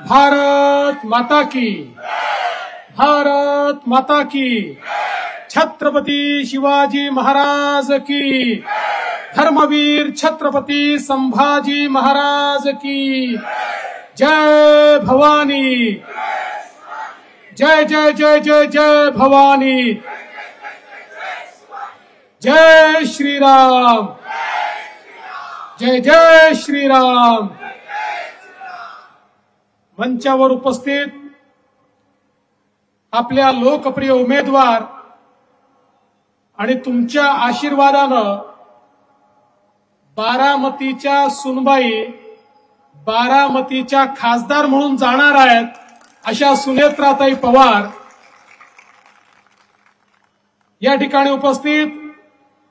भारत माता की, भारत माता की, छत्रपति शिवाजी महाराज की, धर्मवीर छत्रपति संभाजी महाराज की जय भवानी, जय जय जय जय जय भवानी, जय श्री राम, जय जय श्री राम। मंचावर उपस्थित आपल्या लोकप्रिय उमेदवार आणि तुमच्या आशीर्वादानं बारामतीच्या सुनबाई बारामतीच्या खासदार म्हणून जाणार आहेत अशा सुनेत्राताई पवार या ठिकाणी उपस्थित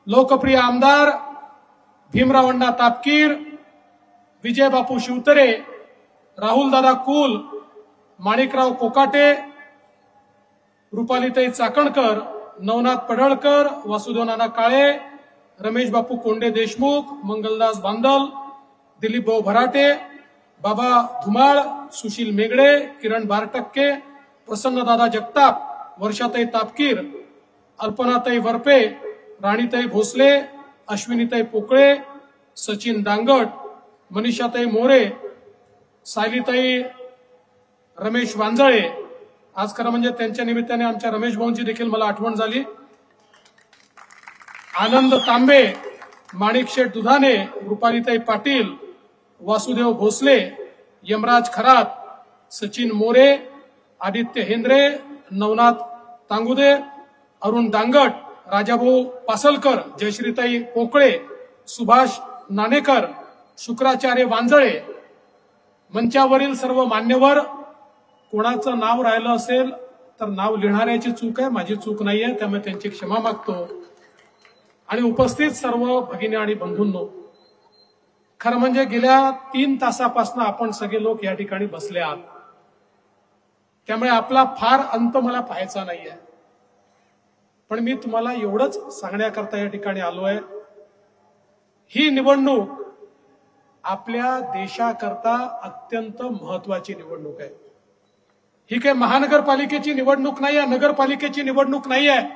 लोकप्रिय आमदार भीमराव अण्णा तापकीर, विजय बापू शिवतरे, राहुलदादा कुल, माणिकराव कोकाटे, रुपालीताई चाकणकर, नवनाथ पडळकर, वासुदेव नाना काळे, रमेश बापू कोंडे देशमुख, मंगलदास बांदल, दिलीप भाऊ भराटे, बाबा धुमाळ, सुशील मेगडे, किरण बारटक्के, प्रसन्नदादा जगताप, वर्षाताई तापकीर, अल्पनाताई वरपे, राणीताई भोसले, अश्विनीताई पोकळे, सचिन दांगट, मनीषाताई मोरे, सायलीताई रमेश वांजळे। आज खरं म्हणजे त्यांच्या निमित्ताने आमच्या रमेश भाऊंची देखील मला आठवण झाली। आनंद तांबे, माणिकशेठ दुधाने, रुपालीताई पाटील, वासुदेव भोसले, यमराज खरात, सचिन मोरे, आदित्य हेंद्रे, नवनाथ तांगुदे, अरुण दांगट, राजाभाऊ पासलकर, जयश्रीताई पोकळे, सुभाष नाणेकर, शुक्राचार्य वांजळे। मंचावरील सर्व मान्यवर, कोणाचं नाव राहिलं असेल तर नाव लिहिणाऱ्याची चूक आहे, माझी चूक नाहीये, त्यामुळे त्यांची क्षमा मागतो। आणि उपस्थित सर्व भगिनी आणि बंधूंनो, खरं म्हणजे गेल्या 3 तासापासून आपण सगळे लोक या ठिकाणी बसले आहात, त्यामुळे आपला फार अंत मला पाहायचा नाहीये। पण मी तुम्हाला एवढंच सांगण्याकरता या ठिकाणी आलोय, ही निवडणूक आपल्या देशाकरता अत्यंत महत्वाची निवडणूक आहे। ही काही महानगरपालिकेची निवडणूक नाही आहे, नगरपालिकेची निवडणूक नाही आहे,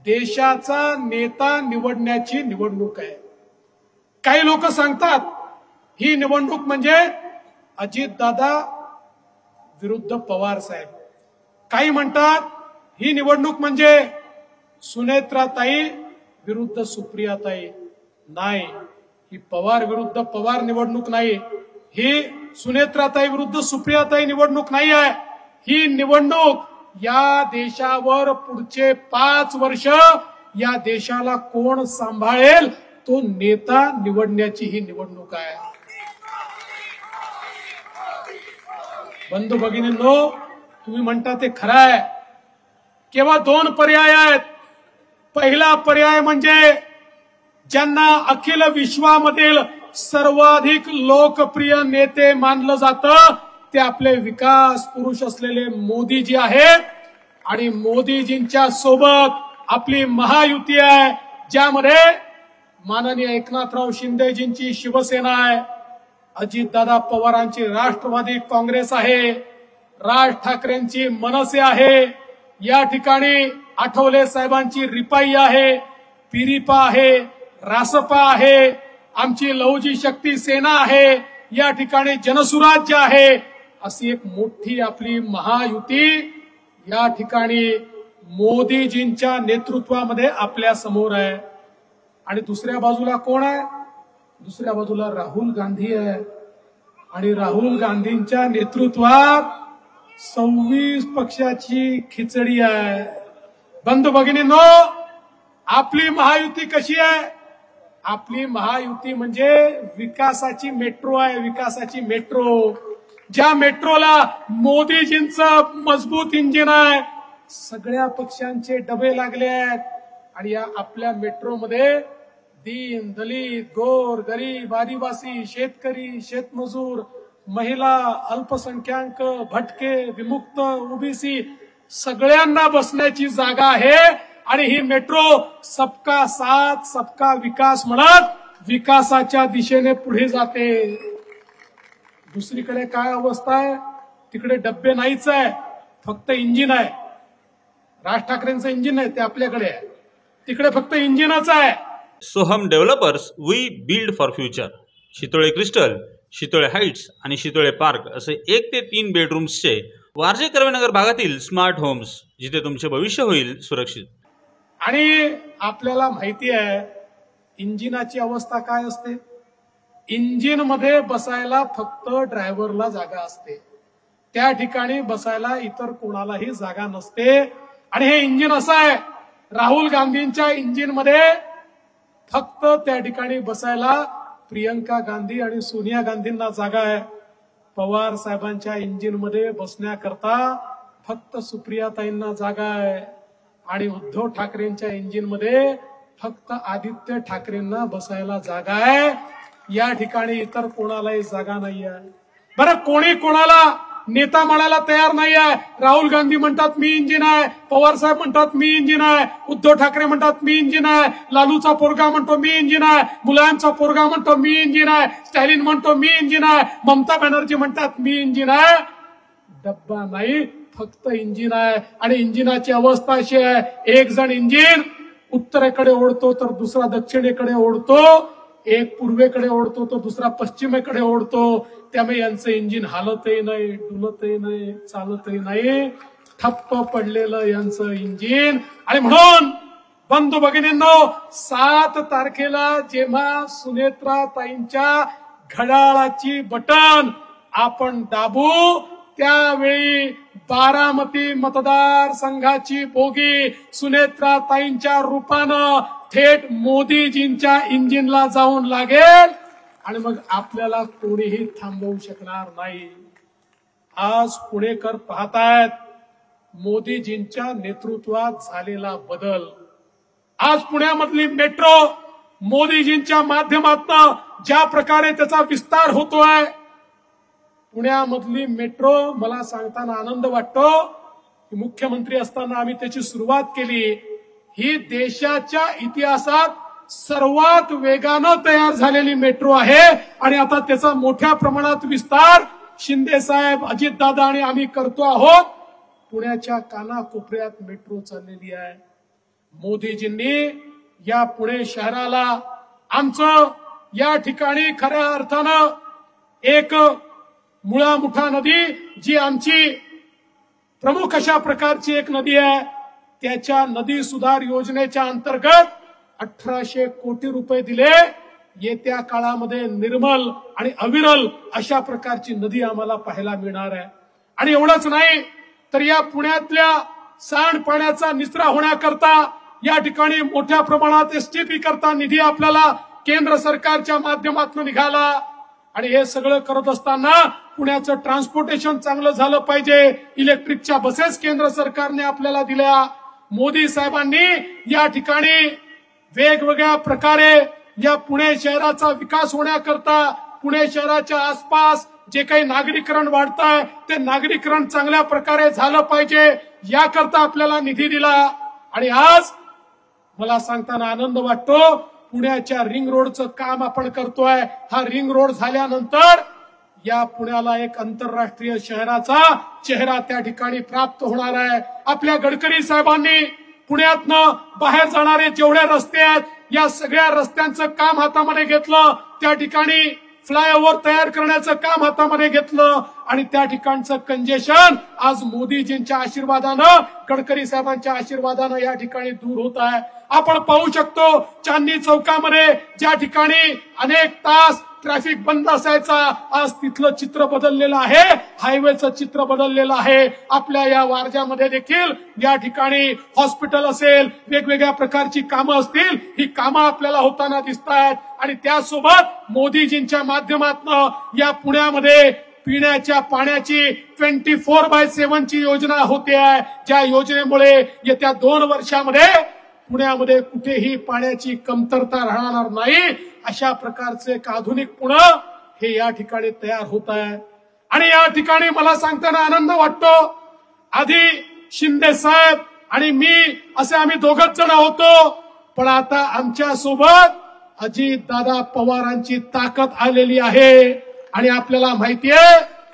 देशाचा नेता निवडण्याची निवडणूक आहे। काही लोक सांगतात ही निवडणूक म्हणजे अजितदादा विरुद्ध पवार साहेब, काही म्हणतात ही निवडणूक म्हणजे सुनेत्राताई विरुद्ध सुप्रियाताई। नाही, ही पवार विरुद्ध पवार निवडणूक नाही, ही सुनेत्राताई विरुद्ध सुप्रियाताई निवडणूक नाही आहे। ही निवडणूक या देशावर पुढचे 5 वर्ष या देशाला कोण सांभाळेल तो नेता निवडण्याची ही निवडणूक आहे। बंधू भगिनींनो, तुम्ही म्हणता ते खरं आहे, केवळ 2 पर्याय आहेत। पहिला पर्याय म्हणजे ज्यांना अखिल विश्वामधील सर्वाधिक लोकप्रिय नेते मानलं जातं ते आपले विकास पुरुष असलेले मोदीजी आहेत, आणि मोदीजींच्या सोबत आपली महायुती आहे, ज्यामध्ये माननीय एकनाथराव शिंदेजींची शिवसेना आहे, अजितदादा पवारांची राष्ट्रवादी काँग्रेस आहे, राज ठाकरेंची मनसे आहे, या ठिकाणी आठवले साहेबांची रिपाई आहे, पिरिपा आहे, रासपा आहे, आमची लहुजी शक्ती सेना आहे, या ठिकाणी जनसुराज्य आहे, अशी एक मोठी आपली महायुती या ठिकाणी मोदीजींच्या नेतृत्वामध्ये आपल्या समोर आहे। आणि दुसऱ्या बाजूला कोण आहे? दुसऱ्या बाजूला राहुल गांधी आहे, आणि राहुल गांधींच्या नेतृत्वात 26 पक्षाची खिचडी आहे। बंधू भगिनींनो, आपली महायुती कशी आहे? आपली महायुती म्हणजे विकासाची मेट्रो आहे, विकासाची मेट्रो, ज्या मेट्रोला मोदीजींचं मजबूत इंजिन आहे, सगळ्या पक्षांचे डबे लागले आहेत, आणि या आपल्या मेट्रोमध्ये दीन दलित गोर गरीब आदिवासी शेतकरी शेतमजूर महिला अल्पसंख्याक भटके विमुक्त ओबीसी सगळ्यांना बसण्याची जागा आहे। आणि ही मेट्रो सबका साथ सबका विकास म्हणत विकासाच्या दिशेने पुढे जाते. दुसरीकडे काय अवस्था आहे? तिकडे डब्बे नाहीच आहे, फक्त इंजिन आहे. राज ठाकरेंचं इंजिन आहे ते आपल्याकडे आहे, तिकडे फक्त इंजिनच आहे. Soham developers, we build for future. Shitole crystal, Shitole heights आणि शितोळे पार्क असे 1 ते 3 बेडरूम्सचे वारजे कर्वेनगर भागातील स्मार्ट होम्स, जिथे तुमचे भविष्य होईल सुरक्षित. आणि आपल्याला माहिती आहे इंजिनाची अवस्था काय असते. इंजिन मध्ये बसायला फक्त ड्रायव्हरला जागा असते, त्या ठिकाणी बसायला इतर कोणालाही जागा नसते. आणि हे इंजिन असं आहे, राहुल गांधींच्या इंजिन मध्ये फक्त त्या ठिकाणी बसायला प्रियंका गांधी आणि सोनिया गांधींना जागा आहे. पवार साहेबांच्या इंजिन मध्ये बसण्याकरता फक्त सुप्रियाताईंना जागा आहे. आणि उद्धव ठाकरेंच्या इंजिन मध्ये फक्त आदित्य ठाकरेंना बसायला जागा आहे. या ठिकाणी इतर कोणालाही जागा नाही आहे. बरं, कोणी कोणाला नेता म्हणायला तयार नाही आहे. राहुल गांधी म्हणतात मी इंजिन आहे, पवार साहेब म्हणतात मी इंजिन आहे, उद्धव ठाकरे म्हणतात मी इंजिन आहे, लालूचा पोरगा म्हणतो मी इंजिन आहे, मुलायमचा पोरगा म्हणतो मी इंजिन आहे, स्टॅलिन म्हणतो मी इंजिन आहे, ममता बॅनर्जी म्हणतात मी इंजिन आहे. डब्बा नाही, फक्त इंजिन आहे. आणि इंजिनाची अवस्था अशी आहे, एक जण इंजिन उत्तरेकडे ओढतो तर दुसरा दक्षिणेकडे ओढतो, एक पूर्वेकडे ओढतो तो दुसरा पश्चिमेकडे ओढतो. त्यामुळे यांचं इंजिन हालतही नाही, डुलतही नाही, चालतही नाही, ठप्प पडलेलं यांचं इंजिन. आणि म्हणून बंधू भगिनींनो, 7 तारखेला जेव्हा सुनेत्राताईंच्या घड्याळाची बटन आपण दाबू, त्यावेळी बारामती मतदारसंघाची बोगी सुनेत्राताईंच्या रूपानं थेट मोदीजींच्या इंजिनला जाऊन लागेल. आणि मग आपल्याला कोणीही थांबवू शकणार नाही. आज पुणेकर पाहतायत मोदीजींच्या नेतृत्वात झालेला बदल. आज पुण्यामधली मेट्रो मोदीजींच्या माध्यमातून ज्या प्रकारे त्याचा विस्तार होतोय, पुण्यामधली मेट्रो मला सांगताना आनंद वाटतो की मुख्यमंत्री असताना आम्ही त्याची सुरुवात केली. ही देशाच्या इतिहासात सर्वात वेगानं तयार झालेली मेट्रो आहे. आणि आता त्याचा मोठ्या प्रमाणात विस्तार शिंदे साहेब, अजितदादा आणि आम्ही करतो आहोत. पुण्याच्या कानाकोपऱ्यात मेट्रो चाललेली आहे. मोदीजींनी या पुणे शहराला आमचं या ठिकाणी खऱ्या अर्थानं एक मुळा मुठा नदी, जी आमची प्रमुख अशा प्रकारची एक नदी आहे, त्याच्या नदी सुधार योजनेच्या अंतर्गत 1800 कोटी रुपये दिले. येत्या काळामध्ये निर्मल आणि अविरल अशा प्रकारची नदी आम्हाला पाहायला मिळणार आहे. आणि एवढंच नाही तर या पुण्यातल्या सांडपाण्याचा निचरा होण्याकरता या ठिकाणी मोठ्या प्रमाणात एसटीपी करता निधी आपल्याला केंद्र सरकारच्या माध्यमातून निघाला. आणि हे सगळं करत असताना पुण्याचं ट्रान्सपोर्टेशन चांगलं झालं पाहिजे. इलेक्ट्रिकच्या बसेस केंद्र सरकारने आपल्याला दिल्या. मोदी साहेबांनी या ठिकाणी वेगवेगळ्या प्रकारे या पुणे शहराचा विकास होण्याकरता पुणे शहराच्या आसपास जे काही नागरीकरण वाढतंय ते नागरीकरण चांगल्या प्रकारे झालं पाहिजे, याकरता आपल्याला निधी दिला. आणि आज मला सांगताना आनंद वाटतो, पुण्याच्या रिंग रोडचं काम आपण करतोय. हा रिंग रोड झाल्यानंतर या पुण्याला एक आंतरराष्ट्रीय शहराचा चेहरा त्या ठिकाणी प्राप्त होणार आहे. आपल्या गडकरी साहेबांनी पुण्यातनं बाहेर जाणारे जेवढे रस्ते आहेत, या सगळ्या रस्त्यांचं काम हातामध्ये घेतलं. त्या ठिकाणी फ्लायओव्हर तयार करण्याचं काम हातामध्ये घेतलं. आणि त्या ठिकाणचं कंजेशन आज मोदीजींच्या आशीर्वादानं, गडकरी साहेबांच्या आशीर्वादानं या ठिकाणी दूर होत आहे. आपण पाहू शकतो चांदणी चौकामध्ये ज्या ठिकाणी अनेक तास ट्रॅफिक बंद असायचा, आज तिथलं चित्र बदललेलं आहे, हायवेचं चित्र बदललेलं आहे. आपल्या या वारजामध्ये देखील या ठिकाणी हॉस्पिटल असेल, वेगवेगळ्या प्रकारची कामं असतील, ही कामं आपल्याला होताना दिसत आहेत. आणि त्यासोबत मोदीजींच्या माध्यमातून या पुण्यामध्ये पिण्याच्या पाण्याची 24/7 ची योजना होते आहे, ज्या योजनेमुळे येत्या 2 वर्षामध्ये पुण्यामध्ये कुठेही पाण्याची कमतरता राहणार नाही. अशा प्रकारचे एक आधुनिक पुणे हे या ठिकाणी तयार होत आहे. आणि या ठिकाणी मला सांगताना आनंद वाटतो, आधी शिंदे साहेब आणि मी असे आम्ही दोघच जण होतो, पण आता आमच्या सोबत अजितदादा पवारांची ताकद आलेली आहे आणि आपल्याला माहितीये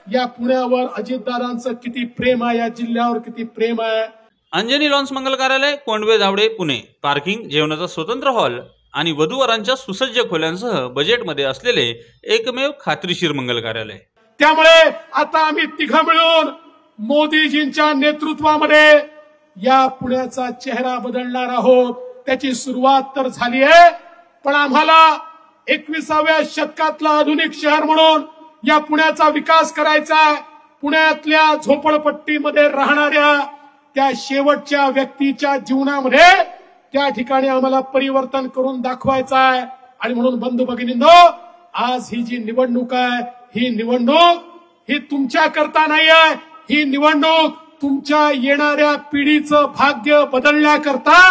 या पुण्यावर अजितदादांचं किती प्रेम आहे, या जिल्ह्यावर किती प्रेम आहे. अंजनी लॉन्स मंगल कार्यालय, कोंडवे दावडे, पुणे. पार्किंग, जेवणाचा स्वतंत्र हॉल आणि वधूवरांच्या सुसज्ज खोल्यांसह बजेटमध्ये असलेले एकमेव खात्रीशीर मंगल कार्यालय. त्यामुळे आता आम्ही तिघं मिळून मोदीजींच्या नेतृत्वामध्ये या पुण्याचा चेहरा बदलणार आहोत. त्याची सुरुवात तर झाली आहे, पण आम्हाला 21व्या शतकातलं आधुनिक शहर म्हणून या पुण्याचा विकास करायचा आहे. पुण्यातल्या झोपडपट्टीमध्ये राहणाऱ्या त्या शेवटच्या व्यक्तीच्या जीवनामध्ये त्या ठिकाणी आम्हाला परिवर्तन करून दाखवायचं आहे. आणि म्हणून बंधू भगिनींनो, आज ही जी निवडणूक आहे, ही निवडणूक ही तुमच्या करता नाही आहे. ही निवडणूक तुमच्या येणाऱ्या पिढीचं भाग्य बदलण्याकरता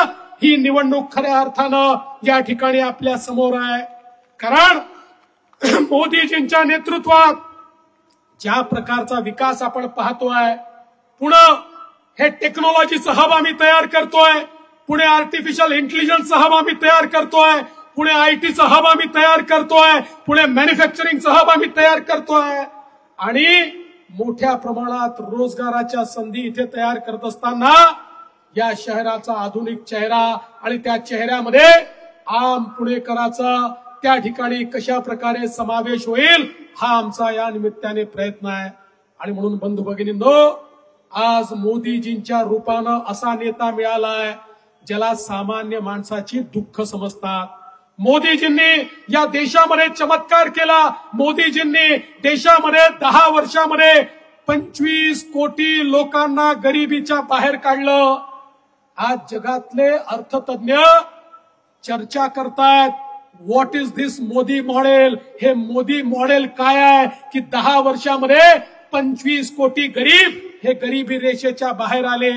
ही निवडणूक खऱ्या अर्थानं या ठिकाणी आपल्या समोर आहे. कारण मोदीजींच्या नेतृत्वात ज्या प्रकारचा विकास आपण पाहतोय, पुणे हे टेक्नॉलॉजीचं हब आम्ही तयार करतोय, पुणे आर्टिफिशियल इंटेलिजन्सचं हब आम्ही तयार करतोय, पुणे आयटीचं हब आम्ही तयार करतोय, पुणे मॅन्युफॅक्चरिंगचं हब आम्ही तयार करतोय आणि मोठ्या प्रमाणात रोजगाराच्या संधी इथे तयार करत असताना या शहराचा आधुनिक चेहरा आणि त्या चेहऱ्यामध्ये आम पुणेकराचा त्या ठिकाणी कशा प्रकारे समावेश होईल हा आमचा या निमित्ताने प्रयत्न आहे. आणि म्हणून बंधू भगिनींनो, आज मोदीजींच्या रूपानं असा नेता मिळालाय ज्याला सामान्य माणसाची दुःख समजतात. मोदीजींनी या देशामध्ये चमत्कार केला. मोदीजींनी देशामध्ये 10 वर्षामध्ये 25 कोटी लोकांना गरिबीच्या बाहेर काढलं. आज जगातले अर्थतज्ञ चर्चा करतायत, what is this Modi model. हे मोदी मॉडेल काय आहे की 10 वर्षामध्ये 25 कोटी गरीब हे गरिबी रेषेच्या बाहेर आले.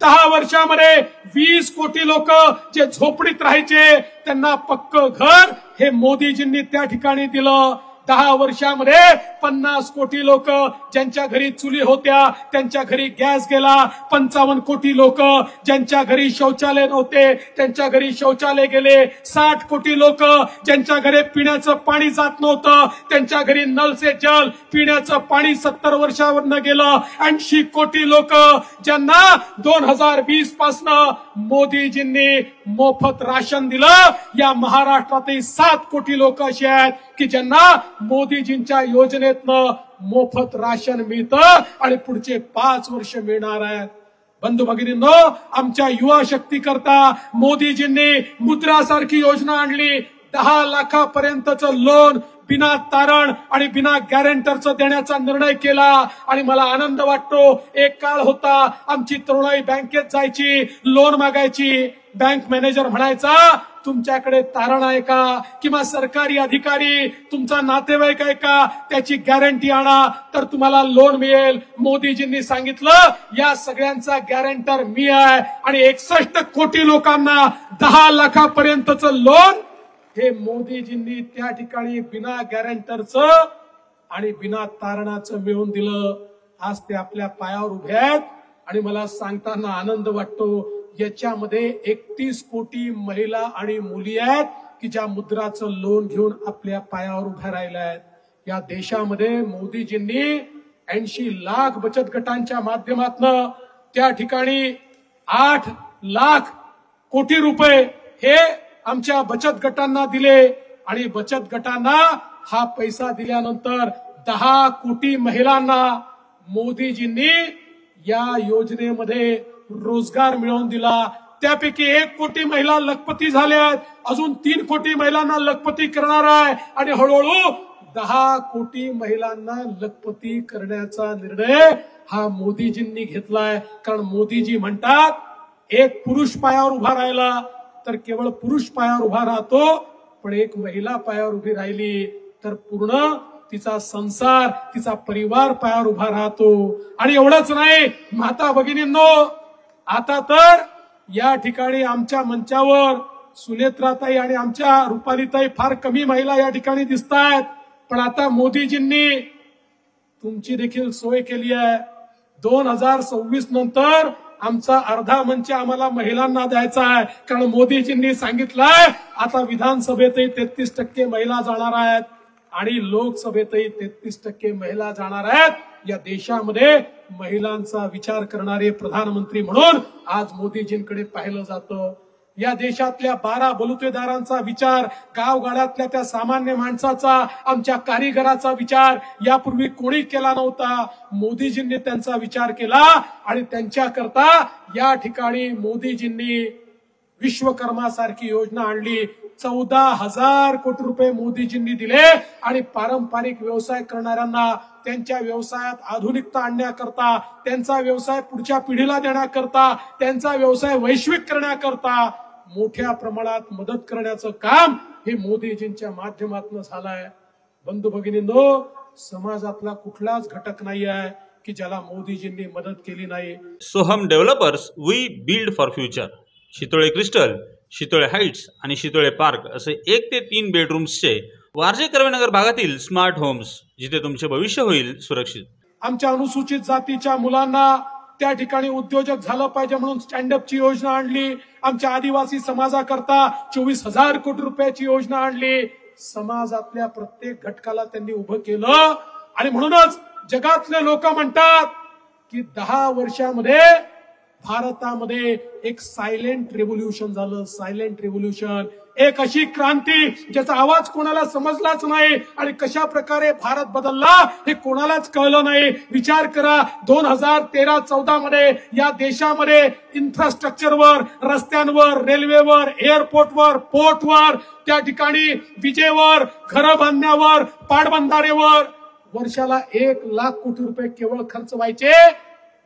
10 वर्षामध्ये 20 कोटी लोक जे झोपडीत राहायचे त्यांना पक्क घर हे मोदीजींनी त्या ठिकाणी दिलं. 10 वर्षामध्ये 50 कोटी लोक ज्यांच्या घरी चुली होत्या त्यांच्या घरी गॅस गेला. 55 कोटी लोक ज्यांच्या घरी शौचालय नव्हते त्यांच्या घरी शौचालय गेले. 60 कोटी लोक ज्यांच्या घरी पिण्याचं पाणी जात नव्हतं त्यांच्या घरी नल से जल पिण्याचं पाणी 70 वर्षावरनं गेलं. 80 कोटी लोक ज्यांना 2020 पासनं मोदीजींनी मोफत राशन दिलं. या महाराष्ट्रातही 7 कोटी लोक असे आहेत की ज्यांना मोदीजींच्या योजनेतनं मोफत राशन मिळतं आणि पुढचे 5 वर्ष मिळणार आहेत. बंधू भगिनींनो, आमच्या युवा शक्ती करता मोदीजींनी मुद्रा सारखी योजना आणली. 10 लाखापर्यंतचं लोन बिना तारण आणि बिना गॅरंटरचं देण्याचा निर्णय केला. आणि मला आनंद वाटतो, एक काळ होता आमची तरुणाई बँकेत जायची, लोन मागायची, बँक मॅनेजर म्हणायचा तुमच्याकडे तारण आहे का, किंवा सरकारी अधिकारी तुमचा नातेवाईक आहे का, त्याची गॅरंटी आणा तर तुम्हाला लोन मिळेल. मोदीजींनी सांगितलं या सगळ्यांचा गॅरंटर मी आहे आणि 61 कोटी लोकांना 10 लाखापर्यंतचं लोन हे मोदीजींनी त्या ठिकाणी बिना गॅरंटरचं आणि बिना तारणाचं मिळवून दिलं. आज ते आपल्या पायावर उभे आहेत आणि मला सांगताना आनंद वाटतो. याच्यामध्ये 31 कोटी महिला आणि मुली आहेत की ज्या मुद्राचं लोन घेऊन आपल्या पायावर उभ्या राहिल्या आहेत. या देशामध्ये मोदीजींनी 80 लाख बचत गटांच्या माध्यमातून त्या ठिकाणी 8 लाख कोटी रुपये हे आमच्या बचत गटांना दिले आणि बचत गटांना हा पैसा दिल्यानंतर 10 कोटी महिलांना मोदीजींनी या योजनेमध्ये रोजगार मिळवून दिला. त्यापैकी 1 कोटी महिला लखपती झाल्या आहेत. अजून 3 कोटी महिलांना लखपती करणार आहे आणि हळूहळू 10 कोटी महिलांना लखपती करण्याचा निर्णय हा मोदीजींनी घेतलाय. कारण मोदीजी म्हणतात एक पुरुष पायावर उभा राहिला तर केवळ पुरुष पायावर उभा राहतो, पण एक महिला पायावर उभी राहिली तर पूर्ण तिचा संसार तिचा परिवार पायावर उभा राहतो. आणि एवढंच नाही माता भगिनींनो, आता तर या ठिकाणी आमच्या मंचावर सुनेत्राताई आणि आमच्या रुपालीताई फार कमी महिला या ठिकाणी दिसत आहेत, पण आता मोदीजींनी तुमची देखील सोय केली आहे. 2026 नंतर आमचा अर्धा मंच आम्हाला महिलांना द्यायचा आहे, कारण मोदीजींनी सांगितलंय आता विधानसभेतही 33% महिला जाणार आहेत आणि लोकसभेतही 33% महिला जाणार आहेत। या देशामध्ये महिलांचा विचार करणारे प्रधानमंत्री म्हणून आज मोदीजींकडे पाहिलं जातं। या देशातल्या 12 बलुतेदारांचा विचार, गावगाड्यातल्या त्या सामान्य माणसाचा, आमच्या कारीगराचा विचार यापूर्वी कोणी केला नव्हता। मोदीजींनी त्यांचा विचार केला आणि त्यांच्याकरता या ठिकाणी मोदीजींनी विश्वकर्मासारखी योजना आणली। 14,000 कोटी रुपये मोदीजींनी दिले आणि पारंपरिक व्यवसाय करणाऱ्यांना त्यांच्या व्यवसायात आधुनिकता आणण्याकरता, त्यांचा व्यवसाय पुढच्या पिढीला देण्याकरता, त्यांचा व्यवसाय वैश्विक करण्याकरता मोठ्या प्रमाणात मदत करण्याचं काम हे मोदीजींच्या माध्यमातून झालंय। बंधू भगिनींनो, समाजातला कुठलाच घटक नाही आहे की ज्याला मोदीजींनी मदत केली नाही। Soham developers we build for future Shitole crystal, Shitole heights आणि शितोळे पार्क असे 1 ते 3 बेडरूम्सचे वारजे कर्वेनगर भागातील स्मार्ट होम्स, जिथे तुमचे भविष्य होईल सुरक्षित। आमच्या अनुसूचित जातीच्या मुलांना त्या ठिकाणी उद्योजक झालं पाहिजे म्हणून स्टँडअपची योजना आणली। आमच्या आदिवासी समाजाकरता 24,000 कोटी रुपयाची योजना आणली। समाजातल्या प्रत्येक घटकाला त्यांनी उभं केलं आणि म्हणूनच जगातले लोक म्हणतात की 10 वर्षामध्ये भारतामध्ये एक सायलेंट रेव्होल्यूशन झालं। सायलेंट रेव्होल्यूशन, एक अशी क्रांती ज्याचा आवाज कोणाला समजलाच नाही आणि कशा प्रकारे भारत बदलला हे कोणालाच कळलं नाही। विचार करा, 2013-14 मध्ये या देशामध्ये इन्फ्रास्ट्रक्चरवर, रस्त्यांवर, रेल्वेवर, एअरपोर्टवर, पोर्टवर, त्या ठिकाणी विजेवर, घरं बांधण्यावर, पाटबंधारेवर वर्षाला 1 लाख कोटी रुपये केवळ खर्च व्हायचे।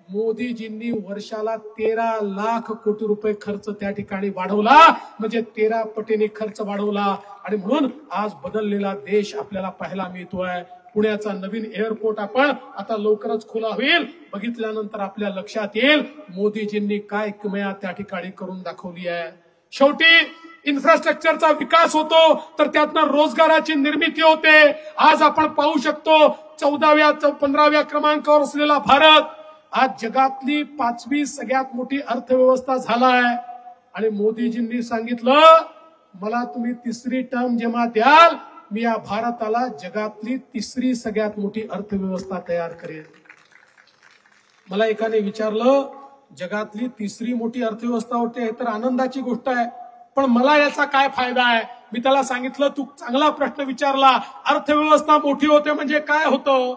मोदीजींनी वर्षाला 13 लाख कोटी रुपये खर्च त्या ठिकाणी वाढवला, म्हणजे 13 पटीने खर्च वाढवला आणि म्हणून आज बदललेला देश आपल्याला पाहायला मिळतोय। पुण्याचा नवीन एअरपोर्ट आपण आता लवकरच खुला होईल, बघितल्यानंतर आपल्या लक्षात येईल मोदीजींनी काय किमया त्या ठिकाणी करून दाखवली आहे। शेवटी इन्फ्रास्ट्रक्चरचा विकास होतो तर त्यातनं रोजगाराची निर्मिती होते। आज आपण पाहू शकतो 14व्या 15व्या क्रमांकावर असलेला भारत आज जगातली 5वी सगळ्यात मोठी अर्थव्यवस्था झालाय आणि मोदीजींनी सांगितलं मला तुम्ही 3री टर्म जेव्हा द्याल मी या भारताला जगातली 3री सगळ्यात मोठी अर्थव्यवस्था तयार करेन। मला एकाने विचारलं जगातली 3री मोठी अर्थव्यवस्था होते हे तर आनंदाची गोष्ट आहे, पण मला याचा काय फायदा आहे? मी त्याला सांगितलं तू चांगला प्रश्न विचारला। अर्थव्यवस्था मोठी होते म्हणजे काय होतं?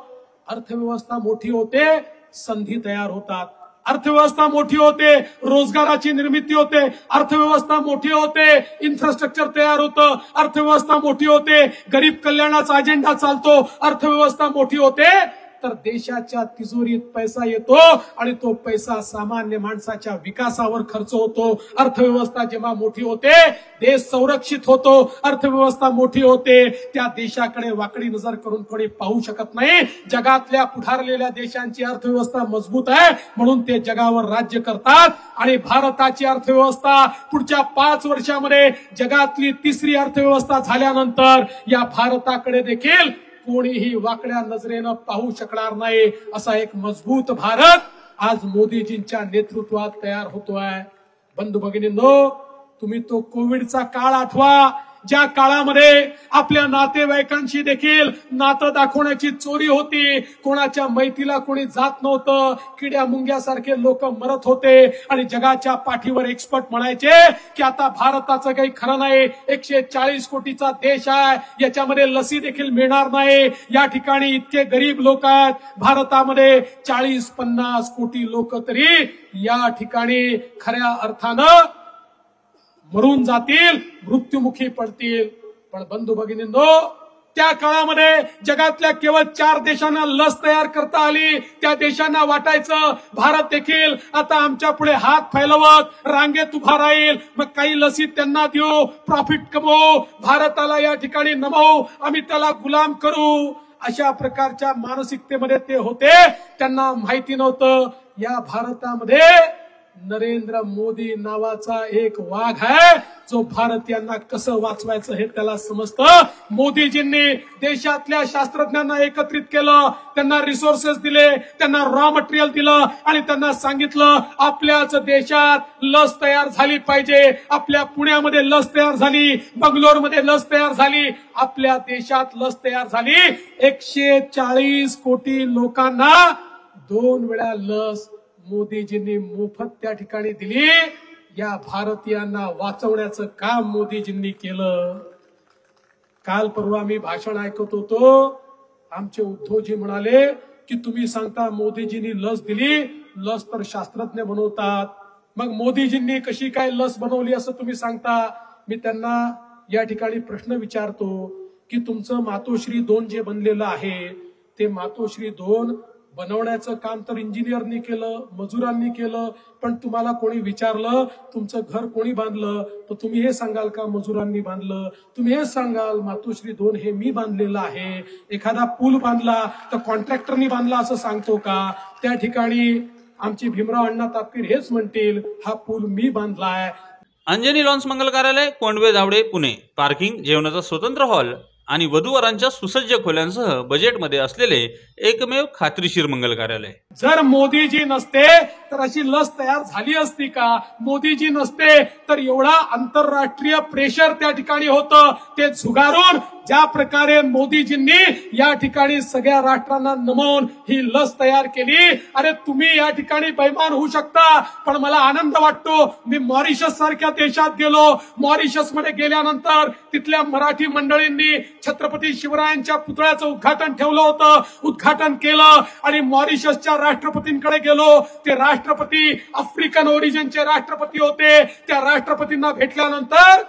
अर्थव्यवस्था मोठी होते, संधी तयार होतात। अर्थव्यवस्था मोठी होते, रोजगाराची निर्मिती होते। अर्थव्यवस्था मोठी होते, इन्फ्रास्ट्रक्चर तयार होतं। अर्थव्यवस्था मोठी होते, गरीब कल्याणाचा अजेंडा चालतो। अर्थव्यवस्था मोठी होते तर देशाच्या तिजोरीत पैसा येतो आणि तो पैसा सामान्य माणसाच्या विकासावर खर्च होतो। अर्थव्यवस्था जेव्हा मोठी होते देश संरक्षित होतो। अर्थव्यवस्था मोठी होते त्या देशाकडे वाकडी नजर करून कोणी पाहू शकत नाही। जगातल्या पुढारलेल्या देशांची अर्थव्यवस्था मजबूत आहे म्हणून ते जगावर राज्य करतात आणि भारताची अर्थव्यवस्था पुढच्या 5 वर्षामध्ये जगातली 3री अर्थव्यवस्था झाल्यानंतर या भारताकडे देखील कोणीही वाकड्या नजरेनं पाहू शकणार नाही असा एक मजबूत भारत आज मोदीजींच्या नेतृत्वात तयार होतोय। बंधू भगिनींनो, तुम्ही तो कोविडचा काळ आठवा ज्या काळामध्ये आपल्या नातेवाईकांशी देखील नातं दाखवण्याची चोरी होती। कोणाच्या मैतीला कोणी जात नव्हतं, किड्या मुंग्यासारखे लोक मरत होते आणि जगाच्या पाठीवर एक्सपर्ट म्हणायचे की आता भारताचं काही खरं नाही, 140 कोटीचा देश आहे, याच्यामध्ये लसी देखील मिळणार नाही। या ठिकाणी इतके गरीब लोक आहेत, भारतामध्ये 40-50 कोटी लोक तरी या ठिकाणी खऱ्या अर्थानं मरून जातील, मृत्युमुखी पडतील। पण बंधू भगिनींनो, त्या काळामध्ये जगातल्या केवळ 4 देशांना लस तयार करता आली। त्या देशांना वाटायचं भारत देखील आता आमच्या पुढे हात फैलवत रांगेत उभा राहील, मग काही लसी त्यांना देऊ, प्रॉफिट कमवू, भारताला या ठिकाणी नमवू, आम्ही त्याला गुलाम करू। अशा प्रकारच्या मानसिकतेमध्ये ते होते। त्यांना माहिती नव्हतं या भारतामध्ये नरेंद्र मोदी नावाचा एक वाघ आहे जो भारतीयांना कसं वाचवायचं हे त्याला समजतं. मोदीजींनी देशातल्या शास्त्रज्ञांना एकत्रित केलं, त्यांना रिसोर्सेस दिले, त्यांना रॉ मटेरियल दिलं आणि त्यांना सांगितलं आपल्याच देशात लस तयार झाली पाहिजे. आपल्या पुण्यामध्ये लस तयार झाली, बंगलोरमध्ये लस तयार झाली, आपल्या देशात लस तयार झाली. 140 कोटी लोकांना 2 वेळा लस मोदीजींनी मोफत त्या ठिकाणी दिली. या भारतीयांना वाचवण्याचं काम मोदीजींनी केलं. काल परवा मी भाषण ऐकत होतो, आमचे उद्धवजी म्हणाले की तुम्ही सांगता मोदीजींनी लस दिली, लस तर शास्त्रज्ञ बनवतात, मग मोदीजींनी कशी काय लस बनवली असं तुम्ही सांगता. मी त्यांना या ठिकाणी प्रश्न विचारतो की तुमचं मातोश्री 2 जे बनलेलं आहे ते मातोश्री 2 बनवण्याचं काम तर इंजिनियरनी केलं, मजुरांनी केलं, पण तुम्हाला कोणी विचारलं तुमचं घर कोणी बांधलं तर तुम्ही हे सांगाल का मजुरांनी बांधलं? तुम्ही हे सांगाल मातोश्री 2 हे मी बांधलेलं आहे. एखादा पूल बांधला तर कॉन्ट्रॅक्टरनी बांधला असं सांगतो का? त्या ठिकाणी आमचे भीमराव अण्णा तापकीर हेच म्हणतील हा पूल मी बांधलाय. अंजनी लॉन्स मंगल कार्यालय, कोंडवे जावडे, पुणे. पार्किंग, जेवणाचा स्वतंत्र हॉल आणि वधूवरांच्या सुसज्ज खोल्यांसह बजेटमध्ये असलेले एकमेव खात्रीशीर मंगल कार्यालय. जर मोदीजी नसते तर अशी लस तयार झाली असती का? मोदीजी नसते तर एवढा आंतरराष्ट्रीय प्रेशर त्या ठिकाणी होतं ते झुगारून ज्या प्रकारे मोदीजींनी या ठिकाणी सगळ्या राष्ट्रांना नमवून ही लस तयार केली. अरे तुम्ही या ठिकाणी बैमान होऊ शकता, पण मला आनंद वाटतो. मी मॉरिशस सारख्या देशात गेलो. मॉरिशस मध्ये गेल्यानंतर तिथल्या मराठी मंडळींनी छत्रपती शिवरायांच्या पुतळ्याचं उद्घाटन ठेवलं होतं, उद्घाटन केलं आणि मॉरिशसच्या राष्ट्रपतींकडे गेलो. ते राष्ट्रपती आफ्रिकन ओरिजिनचे राष्ट्रपती होते. त्या राष्ट्रपतींना भेटल्यानंतर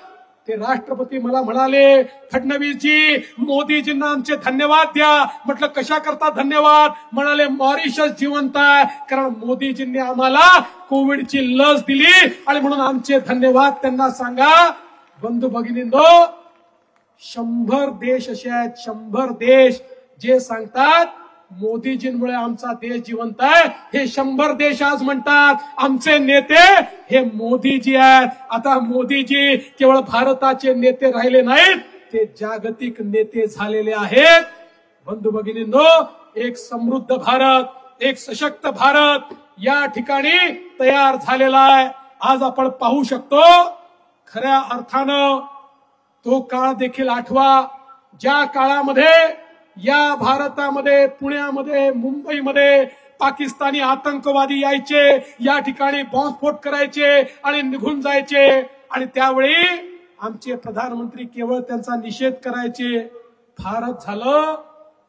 ते राष्ट्रपती मला म्हणाले फडणवीसजी मोदीजींना आमचे धन्यवाद द्या. म्हटलं कशा करता धन्यवाद? म्हणाले मॉरिशस जिवंत आहे कारण मोदीजींनी आम्हाला कोविडची लस दिली आणि म्हणून आमचे धन्यवाद त्यांना सांगा. बंधू भगिनींनो, 100 देश असे आहेत, 100 देश जे सांगतात मोदीजींमुळे आमचा देश जिवंत आहे. हे 100 देश आज म्हणतात आमचे नेते हे मोदीजी आहेत. आता मोदीजी केवळ भारताचे नेते राहिले नाहीत, ते जागतिक नेते झालेले आहेत. बंधू भगिनींनो, एक समृद्ध भारत, एक सशक्त भारत या ठिकाणी तयार झालेला आहे. आज आपण पाहू शकतो खऱ्या अर्थानं तो काळ देखील आठवा ज्या काळामध्ये या भारतामध्ये, पुण्यामध्ये, मुंबईमध्ये पाकिस्तानी आतंकवादी यायचे, या ठिकाणी बॉम्बस्फोट करायचे आणि निघून जायचे. आणि त्यावेळी आमचे प्रधानमंत्री केवळ त्यांचा निषेध करायचे. फारच झालं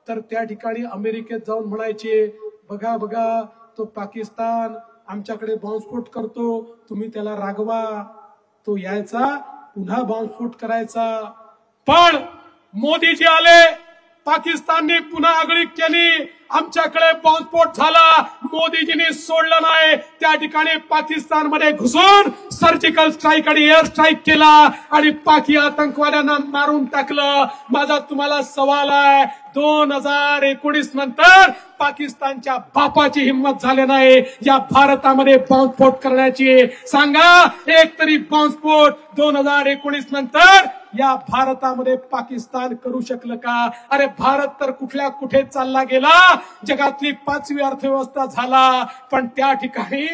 तर त्या ठिकाणी अमेरिकेत जाऊन म्हणायचे बघा बघा तो पाकिस्तान आमच्याकडे बॉम्बस्फोट करतो, तुम्ही त्याला रागवा. तो यायचा, पुन्हा बॉम्बस्फोट करायचा. पण मोदीजी आले, पाकिस्तानने पुन्हा आगळीक केली, आमच्याकडे बॉम्बस्फोट झाला, मोदीजींनी सोडलं नाही. त्या ठिकाणी पाकिस्तानमध्ये घुसून सर्जिकल स्ट्राईक आणि एअर स्ट्राईक केला आणि पाकी आतंकवाद्यांना मारून टाकलं. माझा तुम्हाला सवाल आहे, 2019 नंतर पाकिस्तानच्या बापाची हिंमत झाली नाही या भारतामध्ये बॉम्बस्फोट करण्याची. सांगा एक तरी बॉम्बस्फोट 2019 नंतर या भारतामध्ये पाकिस्तान करू शकलं का? अरे भारत तर कुठल्या कुठे चालला गेला, जगातली 5वी अर्थव्यवस्था झाला. पण त्या ठिकाणी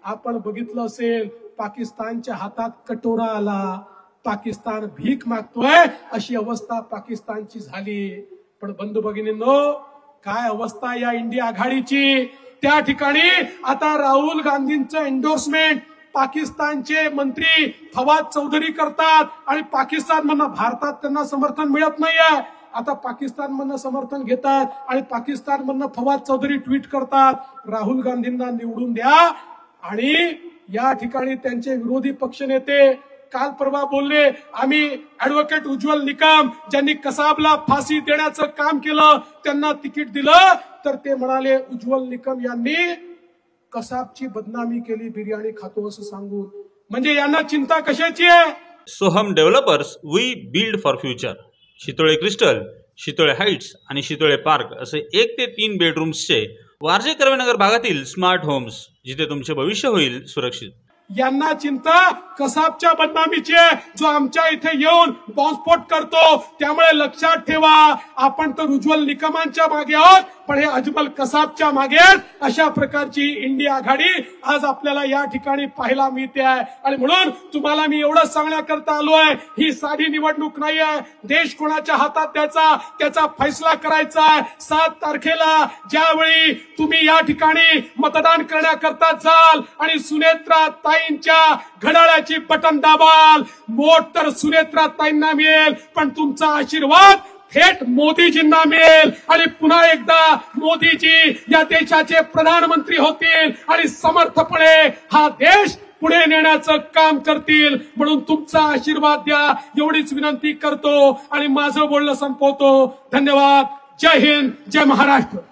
आपण बघितलं असेल पाकिस्तानच्या हातात कटोरा आला, पाकिस्तान भीक मागतोय अशी अवस्था पाकिस्तानची झाली. पण बंधू भगिनींनो, काय अवस्था या इंडिया आघाडीची. त्या ठिकाणी आता राहुल गांधींचं एन्डोर्समेंट पाकिस्तानचे मंत्री फवाद चौधरी करतात आणि पाकिस्तानमधनं भारतात त्यांना समर्थन मिळत नाहीये. आता पाकिस्तानमधनं समर्थन घेतात आणि पाकिस्तानमधनं फवाद चौधरी ट्विट करतात राहुल गांधींना निवडून द्या. आणि या ठिकाणी त्यांचे विरोधी पक्षनेते काल परवा बोलले आम्ही ऍडव्होकेट उज्ज्वल निकम ज्यांनी कसाबला फाशी देण्याचं काम केलं त्यांना तिकीट दिलं. तर ते म्हणाले उज्ज्वल निकम यांनी कसाबची बदनामी केली बिर्याणी खातो असं सांगून. म्हणजे यांना चिंता कशाची आहे? Soham developers, we build for future. Shitole crystal, Shitole heights आणि शितोळे पार्क असे 1 ते 3 बेडरूम्सचे वारजे कर्वेनगर भागातील स्मार्ट होम्स, जिथे तुमचे भविष्य होईल सुरक्षित. यांना चिंता कसाबच्या बदनामीची आहे, जो आमच्या इथे येऊन बॉम्बस्फोट करतो. त्यामुळे लक्षात ठेवा, आपण तर उज्ज्वल निकमांच्या मागे आहोत, पण हे अजमल कसाबच्या मागे आहेत. अशा प्रकारची इंडिया आघाडी आज आपल्याला या ठिकाणी पाहायला मिळते आहे. आणि म्हणून तुम्हाला मी एवढंच सांगण्याकरता आलोय, ही साधी निवडणूक नाही आहे. देश कोणाच्या हातात द्यायचा त्याचा फैसला करायचा आहे. 7 तारखेला ज्यावेळी तुम्ही या ठिकाणी मतदान करण्याकरता जाल आणि सुनेत्रा ताईंच्या घड्याळाची बटन दाबाल, वोट तर सुनेत्रा ताईंना मिळेल, पण तुमचा आशीर्वाद थेट मोदीजींना मिळेल. आणि पुन्हा एकदा मोदीजी या देशाचे प्रधानमंत्री होतील आणि समर्थपणे हा देश पुढे नेण्याचं काम करतील. म्हणून तुमचा आशीर्वाद द्या, एवढीच विनंती करतो आणि माझं बोलणं संपवतो. धन्यवाद. जय हिंद, जय महाराष्ट्र.